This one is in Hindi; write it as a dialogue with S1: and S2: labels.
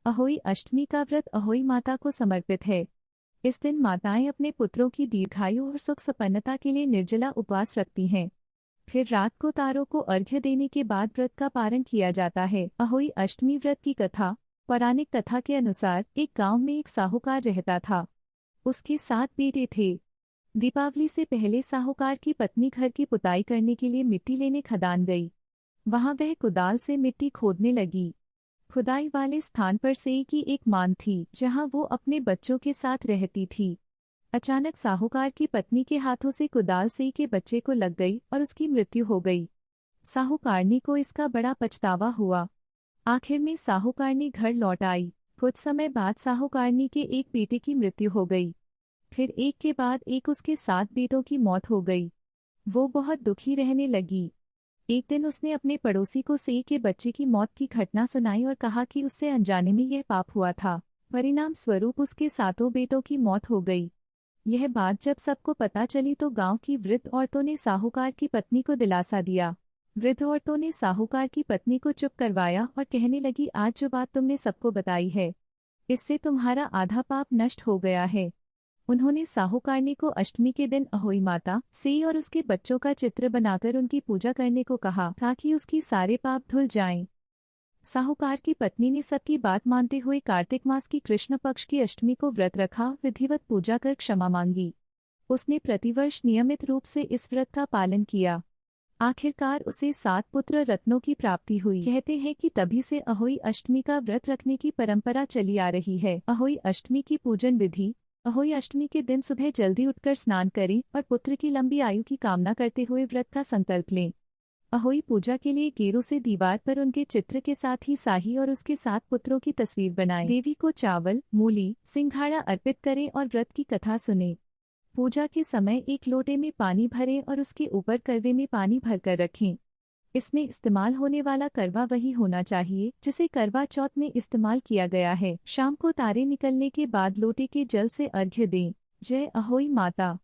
S1: अहोई अष्टमी का व्रत अहोई माता को समर्पित है। इस दिन माताएं अपने पुत्रों की दीर्घायु और सुख संपन्नता के लिए निर्जला उपवास रखती हैं। फिर रात को तारों को अर्घ्य देने के बाद व्रत का पारण किया जाता है। अहोई अष्टमी व्रत की कथा। पौराणिक कथा के अनुसार एक गांव में एक साहूकार रहता था। उसके 7 बेटे थे। दीपावली से पहले साहूकार की पत्नी घर की पुताई करने के लिए मिट्टी लेने खदान गई। वहां वह कुदाल से मिट्टी खोदने लगी। खुदाई वाले स्थान पर सेई की एक मान थी, जहां वो अपने बच्चों के साथ रहती थी। अचानक साहूकार की पत्नी के हाथों से कुदाल सेई के बच्चे को लग गई और उसकी मृत्यु हो गई। साहूकारनी को इसका बड़ा पछतावा हुआ। आखिर में साहूकारनी घर लौट आई। कुछ समय बाद साहूकारनी के एक बेटे की मृत्यु हो गई। फिर एक के बाद एक उसके 7 बेटों की मौत हो गई। वो बहुत दुखी रहने लगी। एक दिन उसने अपने पड़ोसी को सेई के बच्चे की मौत की घटना सुनाई और कहा कि उससे अनजाने में यह पाप हुआ था। परिणाम स्वरूप उसके 7 बेटों की मौत हो गई। यह बात जब सबको पता चली तो गांव की वृद्ध औरतों ने साहूकार की पत्नी को दिलासा दिया। वृद्ध औरतों ने साहूकार की पत्नी को चुप करवाया और कहने लगी, आज जो बात तुमने सबको बताई है, इससे तुम्हारा आधा पाप नष्ट हो गया है। उन्होंने साहूकारनी को अष्टमी के दिन अहोई माता, सेई और उसके बच्चों का चित्र बनाकर उनकी पूजा करने को कहा, ताकि उसकी सारे पाप धुल जाएं। साहूकार की पत्नी ने सबकी बात मानते हुए कार्तिक मास की कृष्ण पक्ष की अष्टमी को व्रत रखा, विधिवत पूजा कर क्षमा मांगी। उसने प्रतिवर्ष नियमित रूप से इस व्रत का पालन किया। आखिरकार उसे 7 पुत्र रत्नों की प्राप्ति हुई। कहते हैं कि तभी से अहोई अष्टमी का व्रत रखने की परंपरा चली आ रही है। अहोई अष्टमी की पूजन विधि। अहोई अष्टमी के दिन सुबह जल्दी उठकर स्नान करें और पुत्र की लंबी आयु की कामना करते हुए व्रत का संकल्प लें। अहोई पूजा के लिए गेरू से दीवार पर उनके चित्र के साथ ही साही और उसके 7 पुत्रों की तस्वीर बनाएं। देवी को चावल, मूली, सिंघाड़ा अर्पित करें और व्रत की कथा सुनें। पूजा के समय एक लोटे में पानी भरें और उसके ऊपर करवे में पानी भरकर रखें। इसमें इस्तेमाल होने वाला करवा वही होना चाहिए जिसे करवा चौथ में इस्तेमाल किया गया है। शाम को तारे निकलने के बाद लोटे के जल से अर्घ्य दें। जय अहोई माता।